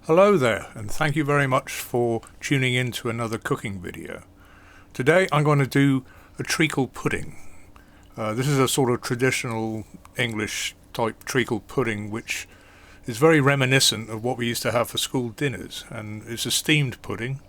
Hello there, and thank you very much for tuning in to another cooking video. Today I'm going to do a treacle pudding. This is a sort of traditional English type treacle pudding which is very reminiscent of what we used to have for school dinners, and it's a steamed pudding,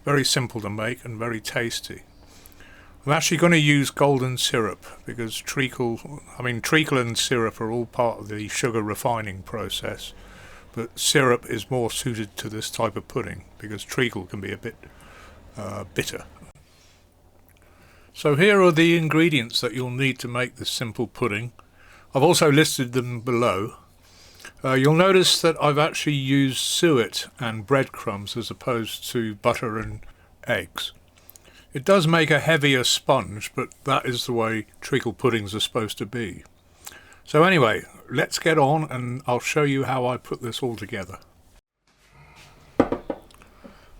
very simple to make and very tasty. I'm actually going to use golden syrup because treacle and syrup are all part of the sugar refining process. But syrup is more suited to this type of pudding because treacle can be a bit bitter. So here are the ingredients that you'll need to make this simple pudding. I've also listed them below. You'll notice that I've actually used suet and bread crumbs as opposed to butter and eggs. It does make a heavier sponge, but that is the way treacle puddings are supposed to be. So anyway, let's get on and I'll show you how I put this all together.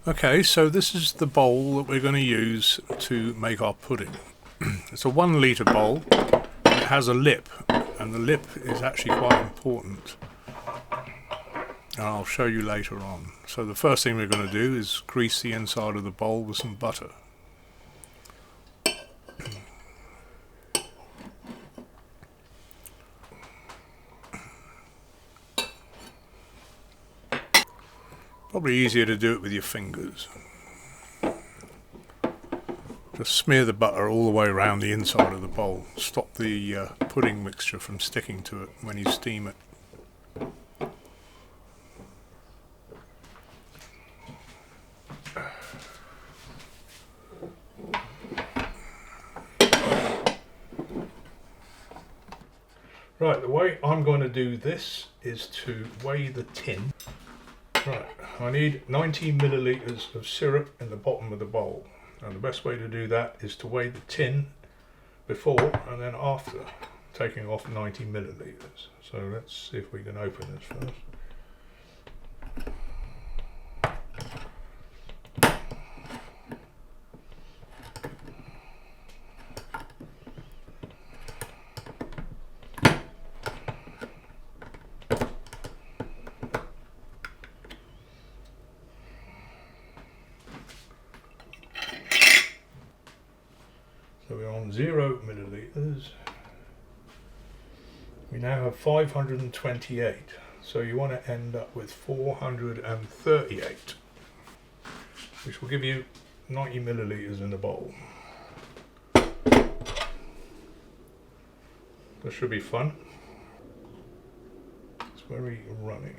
Okay, so this is the bowl that we're going to use to make our pudding. It's a 1 litre bowl. It has a lip, and the lip is actually quite important. And I'll show you later on. So the first thing we're going to do is grease the inside of the bowl with some butter. Probably easier to do it with your fingers. Just smear the butter all the way around the inside of the bowl. Stop the pudding mixture from sticking to it when you steam it. Right, the way I'm going to do this is to weigh the tin. Right, I need 90 millilitres of syrup in the bottom of the bowl, and the best way to do that is to weigh the tin before and then after taking off 90 millilitres. So let's see if we can open this first. So we're on 0 millilitres. We now have 528. So you want to end up with 438, which will give you 90 millilitres in the bowl. This should be fun. It's very runny.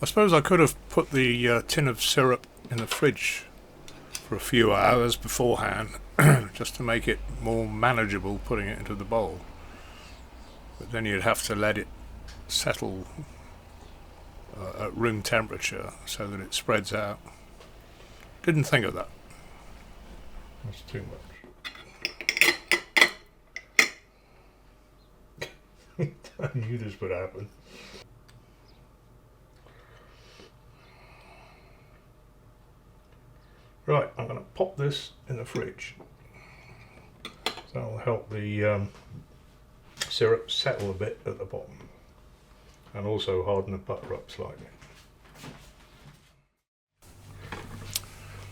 I suppose I could have put the tin of syrup in the fridge for a few hours beforehand just to make it more manageable putting it into the bowl, but then you'd have to let it settle at room temperature so that it spreads out. Didn't think of that. That's too much. I knew this would happen. Right, I'm going to pop this in the fridge. That'll help the syrup settle a bit at the bottom and also harden the butter up slightly.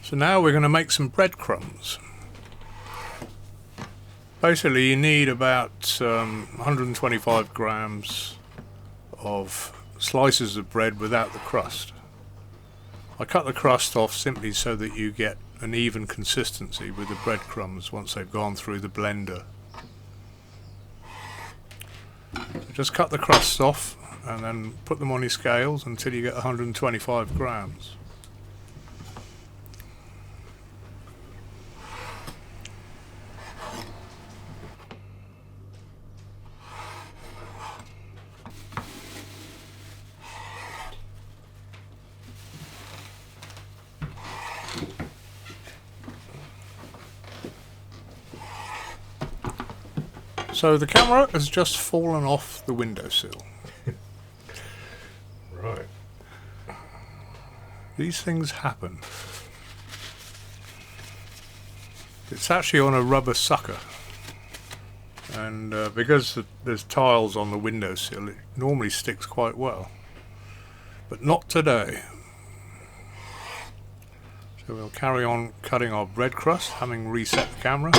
So now we're going to make some bread crumbs. Basically you need about 125 grams of slices of bread without the crust. I cut the crust off simply so that you get an even consistency with the breadcrumbs once they've gone through the blender. So just cut the crusts off and then put them on your scales until you get 125 grams. So the camera has just fallen off the windowsill. Right. These things happen. It's actually on a rubber sucker. and because there's tiles on the windowsill, it normally sticks quite well, but not today. So we'll carry on cutting our bread crust, having reset the camera.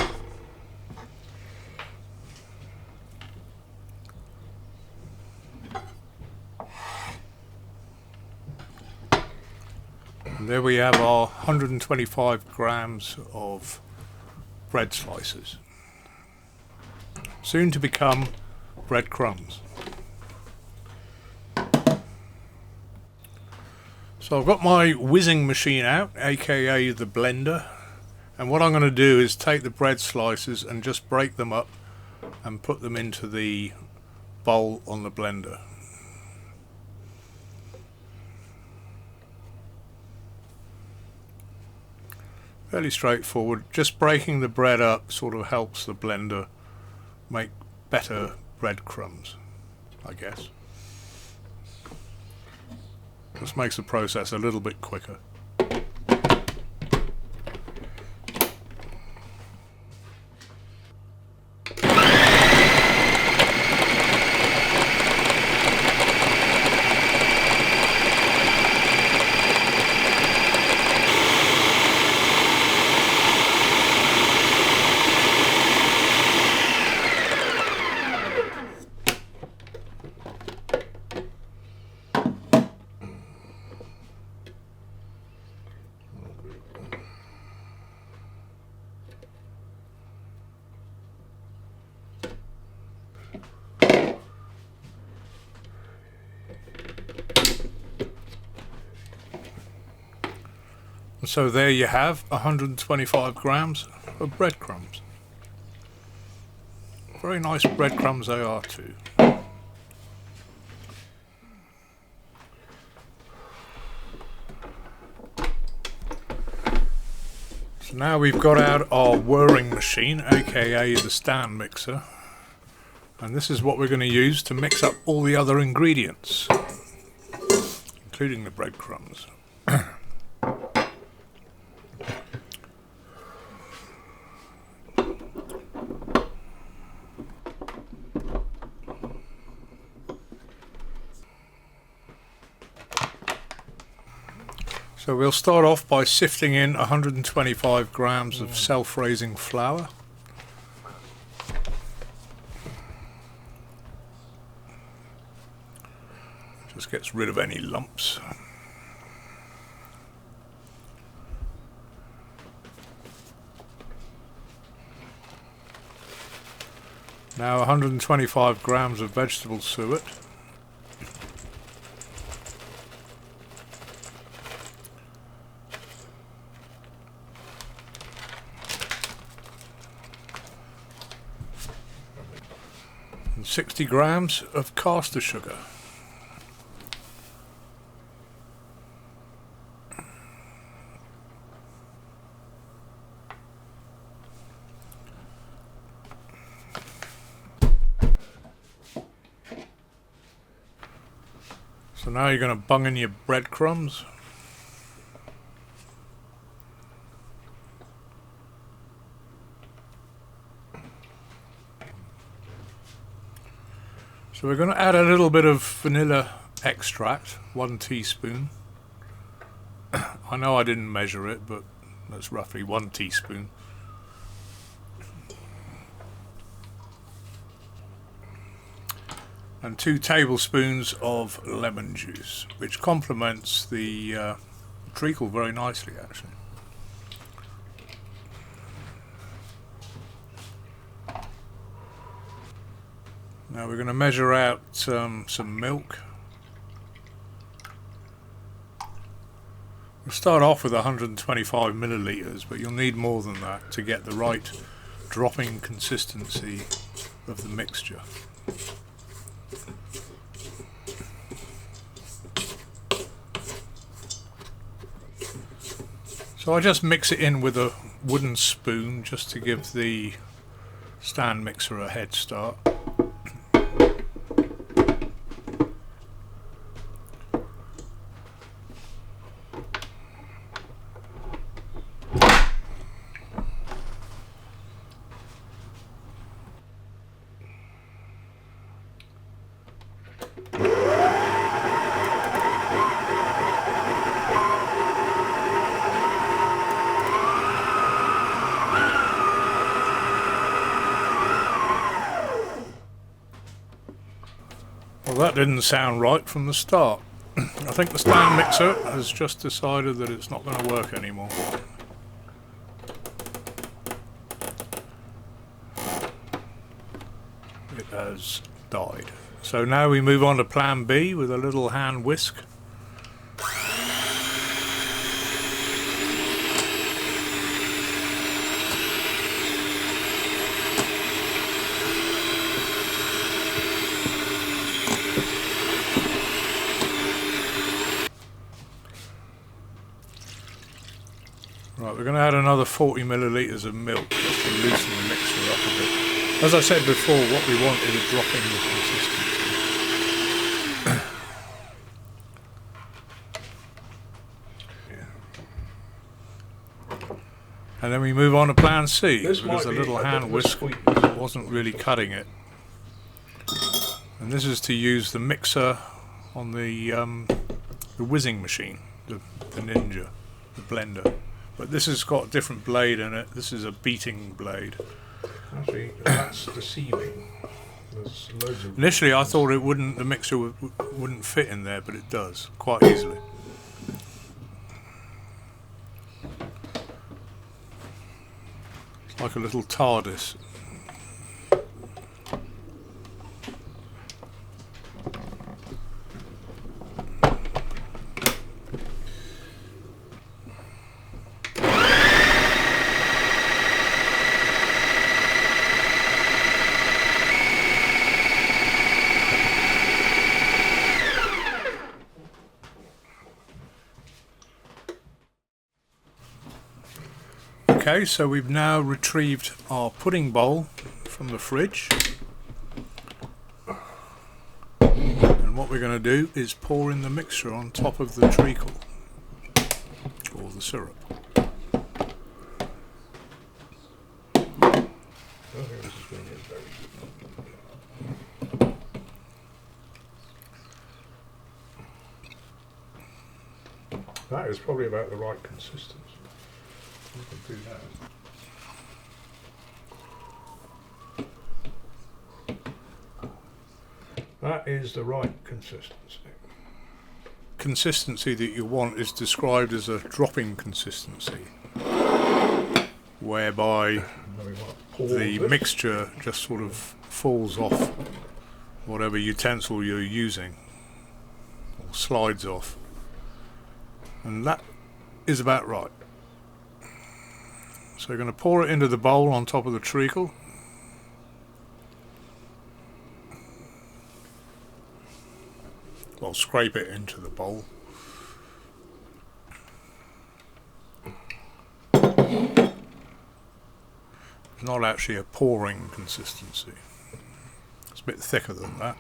And there we have our 125 grams of bread slices, soon to become bread crumbs. So I've got my whizzing machine out, aka the blender, and what I'm going to do is take the bread slices and just break them up and put them into the bowl on the blender. Fairly straightforward. Just breaking the bread up sort of helps the blender make better bread crumbs, I guess. This makes the process a little bit quicker. So there you have 125 grams of breadcrumbs. Very nice breadcrumbs they are too. So now we've got out our whirling machine, aka the stand mixer, and this is what we're going to use to mix up all the other ingredients, including the breadcrumbs. So we'll start off by sifting in 125 grams of self-raising flour. Just gets rid of any lumps. Now 125 grams of vegetable suet. And 60 grams of caster sugar. So now you're going to bung in your breadcrumbs. So we're going to add a little bit of vanilla extract, 1 teaspoon. I know I didn't measure it, but that's roughly 1 teaspoon. And 2 tablespoons of lemon juice, which complements the treacle very nicely, actually. Now we're going to measure out some milk. We'll start off with 125 milliliters, but you'll need more than that to get the right dropping consistency of the mixture. So I just mix it in with a wooden spoon just to give the stand mixer a head start. Well, that didn't sound right from the start. I think the stand mixer has just decided that it's not going to work anymore. It has died. So now we move on to plan B with a little hand whisk. Right, we're going to add another 40 millilitres of milk just to loosen the mixture up a bit. As I said before, what we want is a drop in the consistency. And then we move on to plan C, because the little hand whisk wasn't really cutting it. And this is to use the mixer on the whizzing machine, the Ninja, the blender. But this has got a different blade in it. This is a beating blade. Actually, that's deceiving. There's loads of Initially, I thought it wouldn't. The mixer wouldn't fit in there, but it does quite easily. It's like a little TARDIS. Okay, so we've now retrieved our pudding bowl from the fridge, and what we're going to do is pour in the mixture on top of the treacle, or the syrup. That is probably about the right consistency. We can do that. That is the right consistency. Consistency that you want is described as a dropping consistency, whereby the mixture just sort of falls off whatever utensil you're using, or slides off, and that is about right. So we're going to pour it into the bowl on top of the treacle. Well, scrape it into the bowl. It's not actually a pouring consistency. It's a bit thicker than that.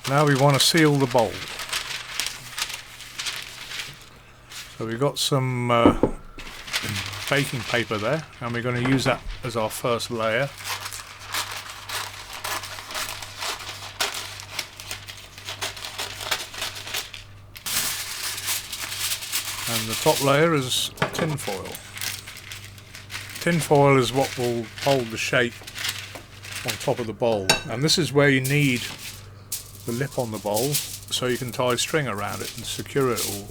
Now we want to seal the bowl. So we've got some baking paper there, and we're going to use that as our first layer. And the top layer is tin foil. Tin foil is what will hold the shape on top of the bowl, and this is where you need the lip on the bowl so you can tie string around it and secure it all.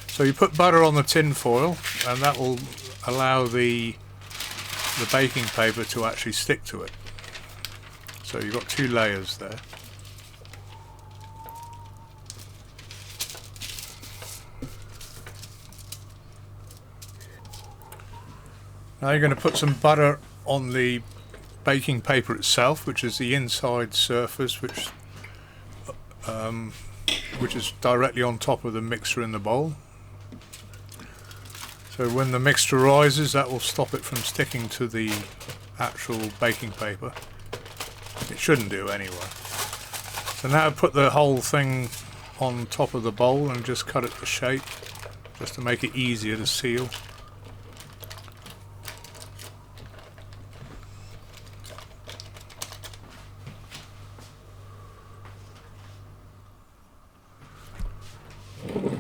So you put butter on the tin foil, and that will allow the baking paper to actually stick to it. So you've got two layers there. Now you're going to put some butter on the baking paper itself, which is the inside surface, which is directly on top of the mixture in the bowl. So when the mixture rises, that will stop it from sticking to the actual baking paper. It shouldn't do anyway. So now put the whole thing on top of the bowl and just cut it to shape, just to make it easier to seal.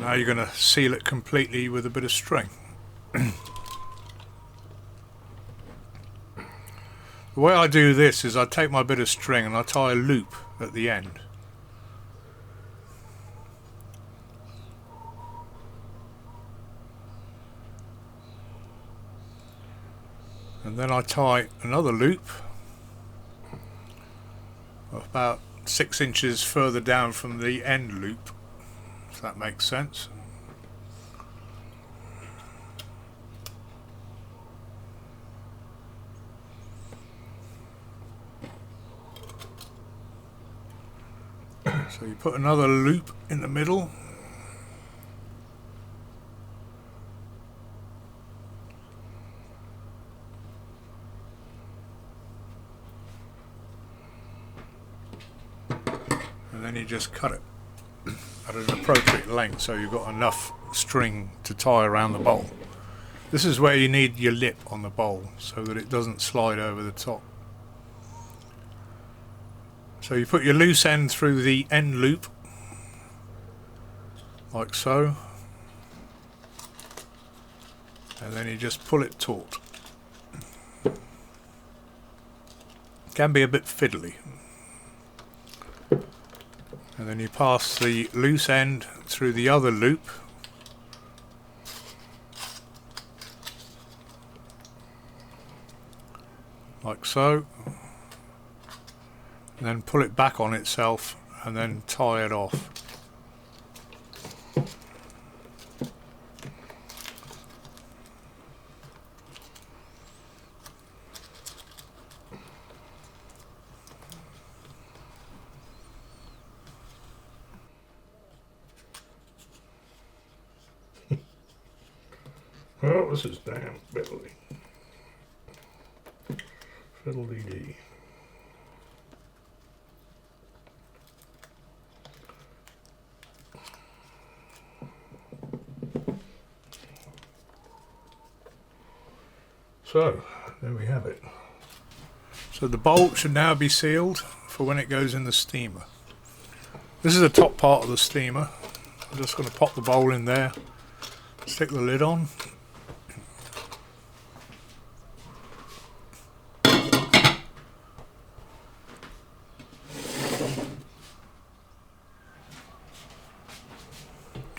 Now you're going to seal it completely with a bit of string. The way I do this is I take my bit of string and I tie a loop at the end. And then I tie another loop about 6 inches further down from the end loop, if that makes sense. So you put another loop in the middle. And then you just cut it at an appropriate length so you've got enough string to tie around the bowl. This is where you need your lip on the bowl so that it doesn't slide over the top. So you put your loose end through the end loop, like so, and then you just pull it taut. It can be a bit fiddly. And then you pass the loose end through the other loop, like so. And then pull it back on itself and then tie it off. Oh, this is damn fiddly. Fiddly-dee. So, there we have it. So the bowl should now be sealed for when it goes in the steamer. This is the top part of the steamer. I'm just going to pop the bowl in there, stick the lid on.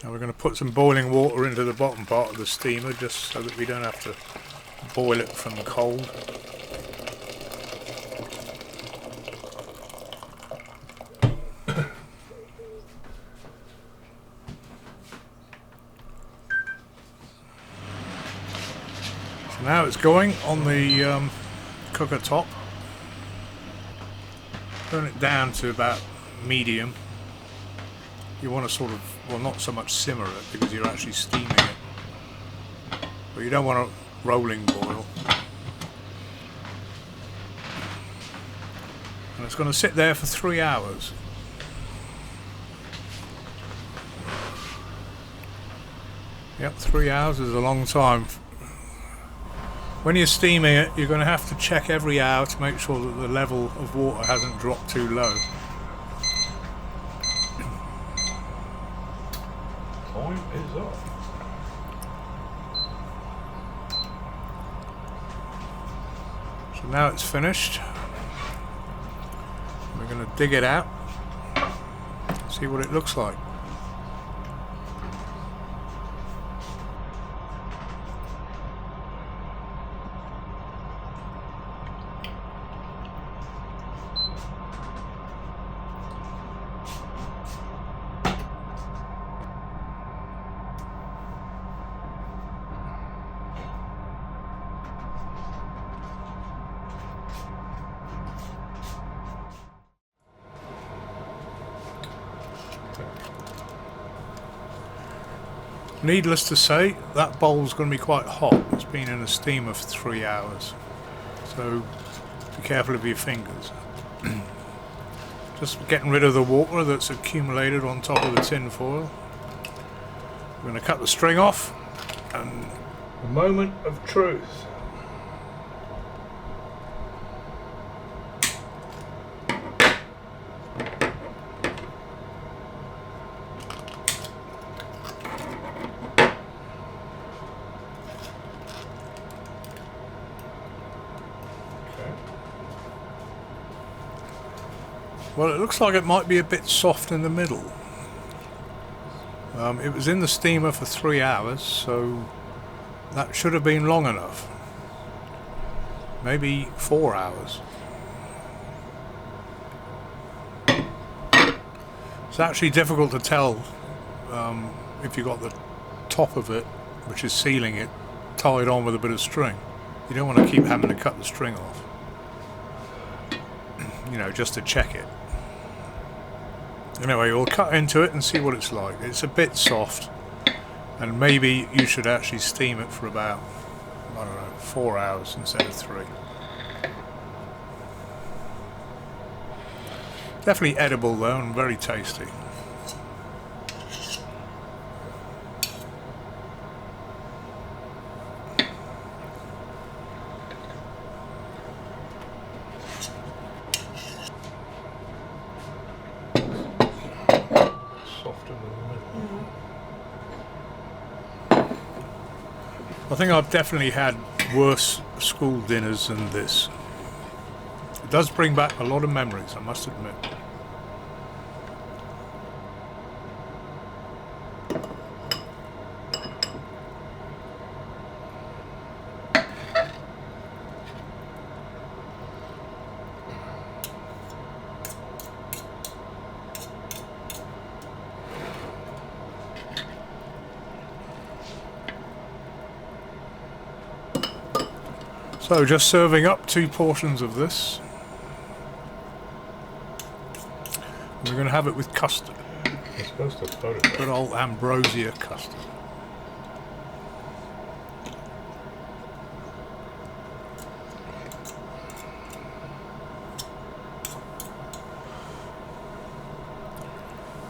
Now we're going to put some boiling water into the bottom part of the steamer just so that we don't have to boil it from the cold. So now it's going on the cooker top. Turn it down to about medium. You want to sort of, well, not so much simmer it because you're actually steaming it, but you don't want a rolling boil. And it's going to sit there for 3 hours. Yep, 3 hours is a long time. When you're steaming it, you're going to have to check every hour to make sure that the level of water hasn't dropped too low. Time is up. So now it's finished. We're going to dig it out, see what it looks like. Needless to say, that bowl's going to be quite hot. It's been in a steamer for 3 hours, so be careful of your fingers. Just getting rid of the water that's accumulated on top of the tin foil. We're going to cut the string off, and The moment of truth. Well, it looks like it might be a bit soft in the middle. It was in the steamer for 3 hours, so that should have been long enough. Maybe 4 hours. It's actually difficult to tell if you got the top of it, which is sealing it, tied on with a bit of string. You don't want to keep having to cut the string off, you know, just to check it. Anyway, we'll cut into it and see what it's like. It's a bit soft, and maybe you should actually steam it for about, I don't know, 4 hours instead of 3. Definitely edible though, and very tasty. I think I've definitely had worse school dinners than this. It does bring back a lot of memories, I must admit. So just serving up 2 portions of this. We're going to have it with custard. It's supposed to photograph. Good old ambrosia custard.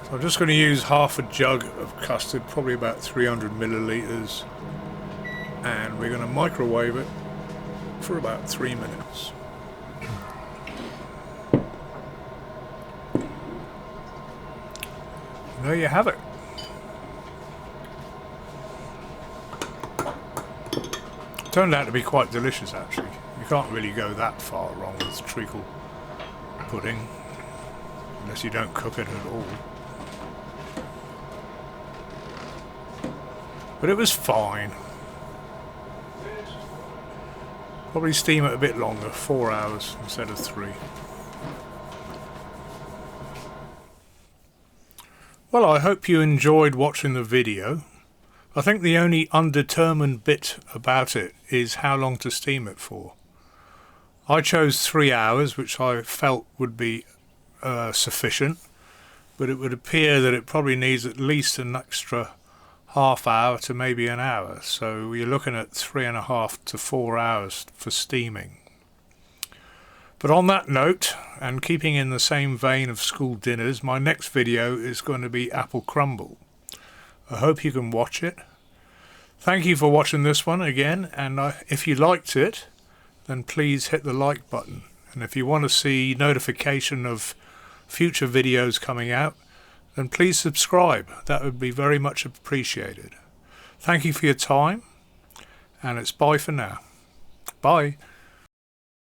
So I'm just going to use half a jug of custard, probably about 300 milliliters, and we're going to microwave it for about 3 minutes. And there you have it. Turned out to be quite delicious actually. You can't really go that far wrong with treacle pudding unless you don't cook it at all. But it was fine. Probably steam it a bit longer, 4 hours instead of 3. Well, I hope you enjoyed watching the video. I think the only undetermined bit about it is how long to steam it for. I chose 3 hours, which I felt would be sufficient, but it would appear that it probably needs at least an extra half hour to maybe an hour, so you're looking at 3.5 to 4 hours for steaming. But on that note, and keeping in the same vein of school dinners, my next video is going to be apple crumble. I hope you can watch it. Thank you for watching this one again, and if you liked it, then please hit the like button, and if you want to see notification of future videos coming out, then please subscribe. That would be very much appreciated. Thank you for your time, and it's bye for now. Bye.